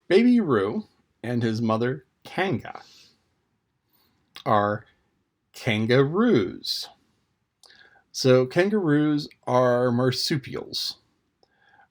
Baby Roo and his mother Kanga are kangaroos. So kangaroos are marsupials,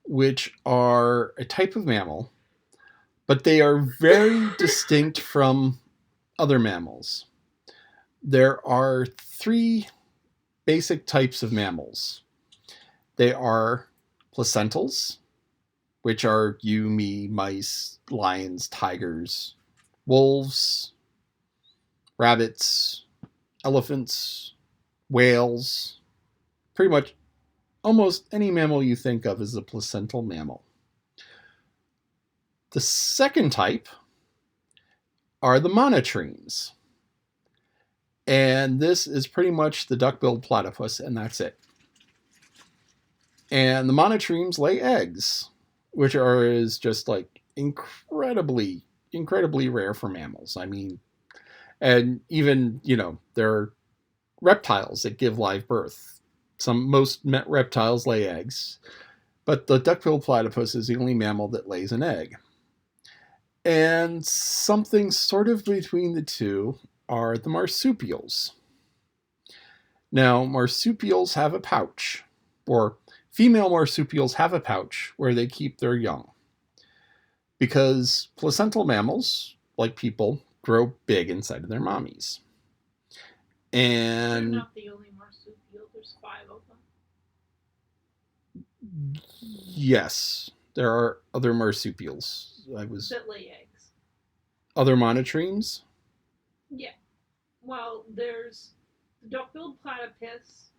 which are a type of mammal, but they are very distinct from other mammals. There are three basic types of mammals. They are placentals, which are you, me, mice, lions, tigers, wolves, rabbits, elephants, whales. Pretty much almost any mammal you think of is a placental mammal. The second type are the monotremes. And this is pretty much the duck-billed platypus, and that's it. And the monotremes lay eggs, which are is just like incredibly rare for mammals. I mean, and even there are reptiles that give live birth. Most reptiles lay eggs, but the duck-billed platypus is the only mammal that lays an egg. And something sort of between the two are the marsupials. Now, marsupials have a pouch, or female marsupials have a pouch where they keep their young. Because placental mammals, like people, grow big inside of their mommies. And they're not the only marsupial, there's 5 of them. Yes, there are other marsupials. That lay eggs. Other monotremes? Yeah. Well, there's the duck-billed platypus.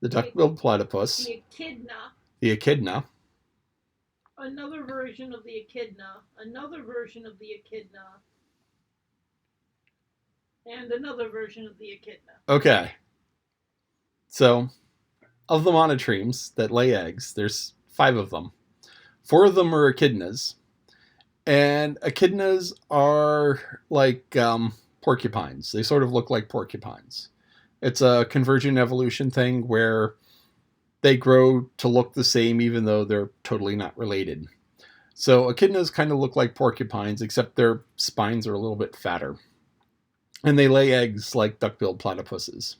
The duck-billed platypus. The echidna. The echidna. Another version of the echidna. Another version of the echidna. And another version of the echidna. Okay. So, of the monotremes that lay eggs, there's 5 of them. 4 of them are echidnas. And echidnas are like porcupines. They sort of look like porcupines. It's a convergent evolution thing where they grow to look the same even though they're totally not related. So echidnas kind of look like porcupines, except their spines are a little bit fatter. And they lay eggs like duck-billed platypuses.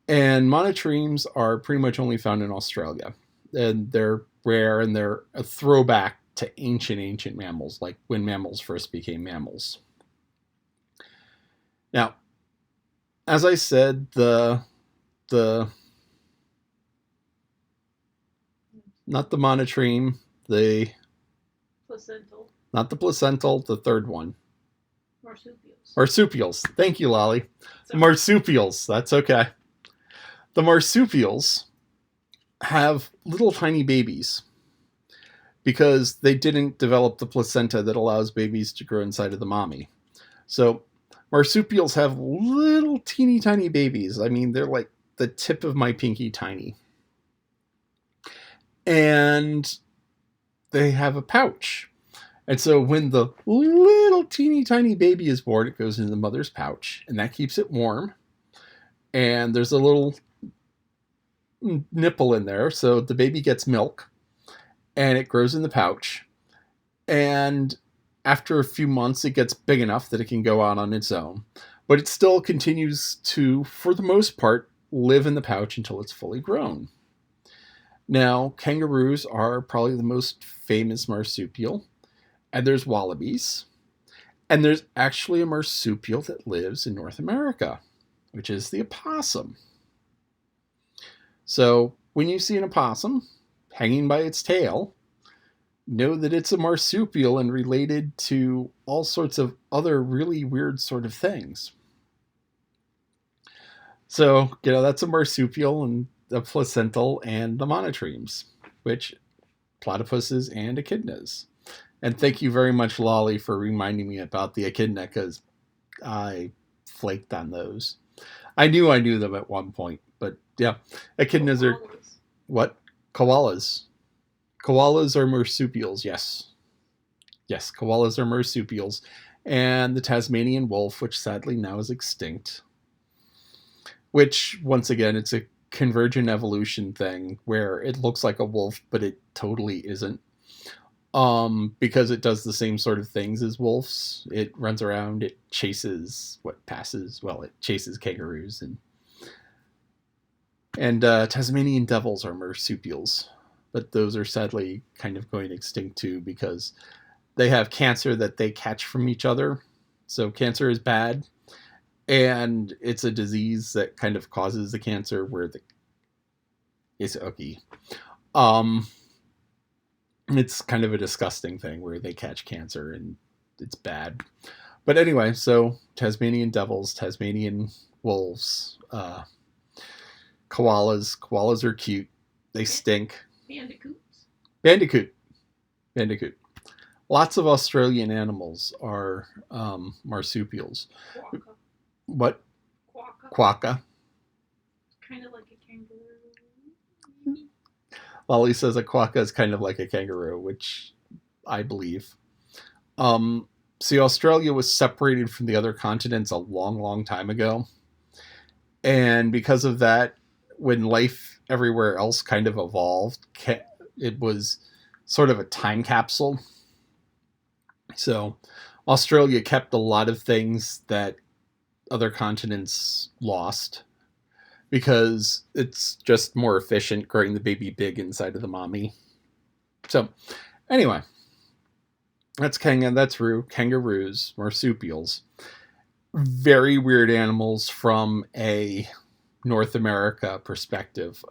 And monotremes are pretty much only found in Australia. And they're rare, and they're a throwback to ancient mammals, like when mammals first became mammals. Now, as I said, the not the monotreme, the placental. Not the placental, the third one. Marsupials. Marsupials. Thank you, Lolly. Sorry. Marsupials. That's okay. The marsupials have little tiny babies because they didn't develop the placenta that allows babies to grow inside of the mommy. So marsupials have little teeny tiny babies. I mean, they're like the tip of my pinky tiny. And they have a pouch. And so when the little teeny tiny baby is born, it goes into the mother's pouch, and that keeps it warm. And there's a little nipple in there, so the baby gets milk, and it grows in the pouch. And after a few months, it gets big enough that it can go out on its own. But it still continues to, for the most part, live in the pouch until it's fully grown. Now, kangaroos are probably the most famous marsupial. And there's wallabies. And there's actually a marsupial that lives in North America, which is the opossum. So when you see an opossum hanging by its tail, know that it's a marsupial and related to all sorts of other really weird sort of things. So, that's a marsupial and the placental and the monotremes, which platypuses and echidnas. And thank you very much, Lolly, for reminding me about the echidna, because I flaked on those. I knew them at one point, but yeah, echidnas are what? Koalas. Koalas are marsupials, yes. Yes, koalas are marsupials. And the Tasmanian wolf, which sadly now is extinct. Which, once again, it's a convergent evolution thing where it looks like a wolf, but it totally isn't. because it does the same sort of things as wolves. It runs around, it chases what passes. Well, it chases kangaroos, and Tasmanian devils are marsupials, but those are sadly kind of going extinct too because they have cancer that they catch from each other. So cancer is bad, and it's a disease that kind of causes the cancer where the it's okay. Um, it's kind of a disgusting thing where they catch cancer and it's bad. But anyway, so Tasmanian devils, Tasmanian wolves, koalas. Koalas are cute. They stink. Bandicoots. Bandicoot. Bandicoot. Lots of Australian animals are marsupials. Quokka. What? Quokka. Quokka. Kind of like a kangaroo. Lolly says a quokka is kind of like a kangaroo, which I believe. See, Australia was separated from the other continents a long, long time ago. And because of that, when life everywhere else kind of evolved, it was sort of a time capsule. So Australia kept a lot of things that other continents lost because it's just more efficient growing the baby big inside of the mommy. So anyway, that's Kanga, that's Roo, kangaroos, marsupials. Very weird animals from a North America perspective.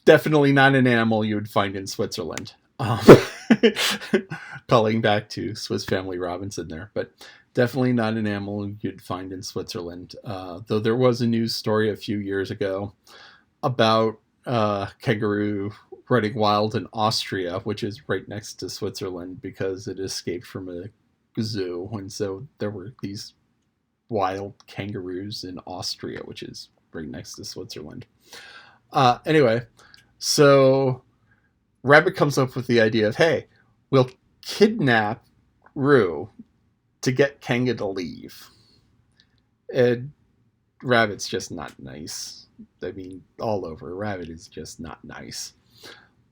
Definitely not an animal you would find in Switzerland. Calling back to Swiss Family Robinson there, but definitely not an animal you'd find in Switzerland. Though there was a news story a few years ago about kangaroo running wild in Austria, which is right next to Switzerland, because it escaped from a zoo, and so there were these wild kangaroos in Austria, which is right next to Switzerland. Anyway, so Rabbit comes up with the idea of, hey, we'll kidnap Roo to get Kanga to leave. And Rabbit's just not nice. I mean, all over. Rabbit is just not nice.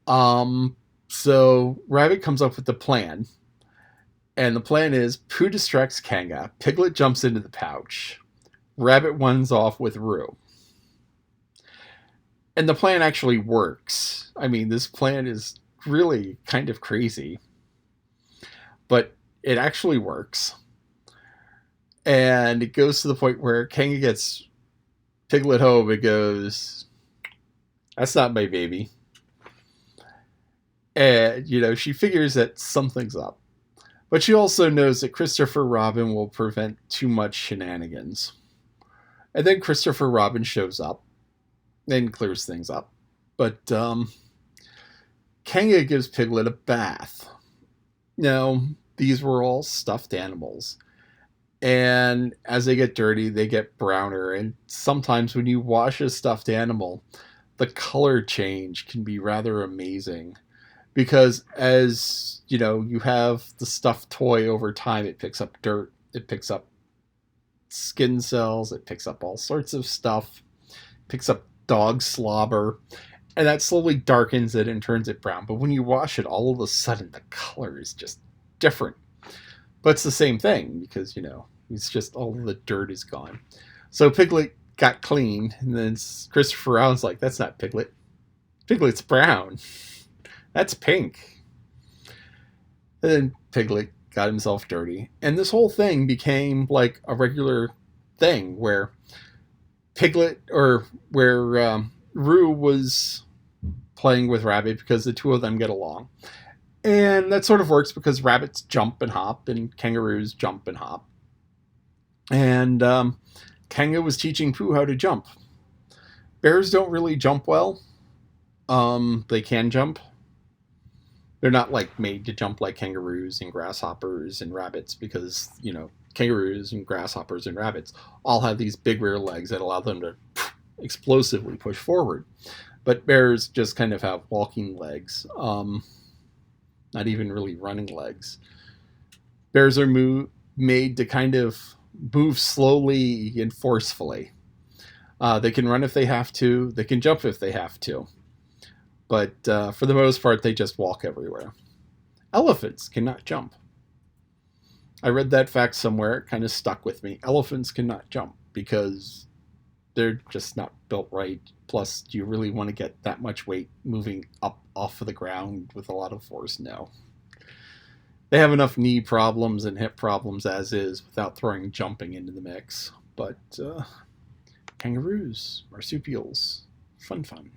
So Rabbit comes up with the plan. And the plan is Pooh distracts Kanga, Piglet jumps into the pouch, Rabbit runs off with Roo. And the plan actually works. I mean, this plan is really kind of crazy, but it actually works. And it goes to the point where Kanga gets Piglet home and goes, "That's not my baby." And, she figures that something's up. But she also knows that Christopher Robin will prevent too much shenanigans. And then Christopher Robin shows up and clears things up. But Kanga gives Piglet a bath. Now, these were all stuffed animals. And as they get dirty, they get browner. And sometimes when you wash a stuffed animal, the color change can be rather amazing. Because as, you have the stuffed toy over time, it picks up dirt, it picks up skin cells, it picks up all sorts of stuff, picks up dog slobber, and that slowly darkens it and turns it brown. But when you wash it, all of a sudden the color is just different. But it's the same thing because, it's just all of the dirt is gone. So Piglet got clean, and then Christopher Robin's like, "That's not Piglet. Piglet's brown. That's pink." And then Piglet got himself dirty. And this whole thing became like a regular thing where Roo was playing with Rabbit because the two of them get along. And that sort of works because rabbits jump and hop and kangaroos jump and hop. And Kanga was teaching Pooh how to jump. Bears don't really jump well. They can jump. They're not made to jump like kangaroos and grasshoppers and rabbits because, kangaroos and grasshoppers and rabbits all have these big rear legs that allow them to explosively push forward. But bears just kind of have walking legs, not even really running legs. Bears are made to kind of move slowly and forcefully. They can run if they have to. They can jump if they have to. but for the most part, they just walk everywhere. Elephants cannot jump. I read that fact somewhere. It kind of stuck with me. Elephants cannot jump because they're just not built right. Plus, do you really want to get that much weight moving up off of the ground with a lot of force? No. They have enough knee problems and hip problems as is without throwing jumping into the mix. But kangaroos, marsupials, fun.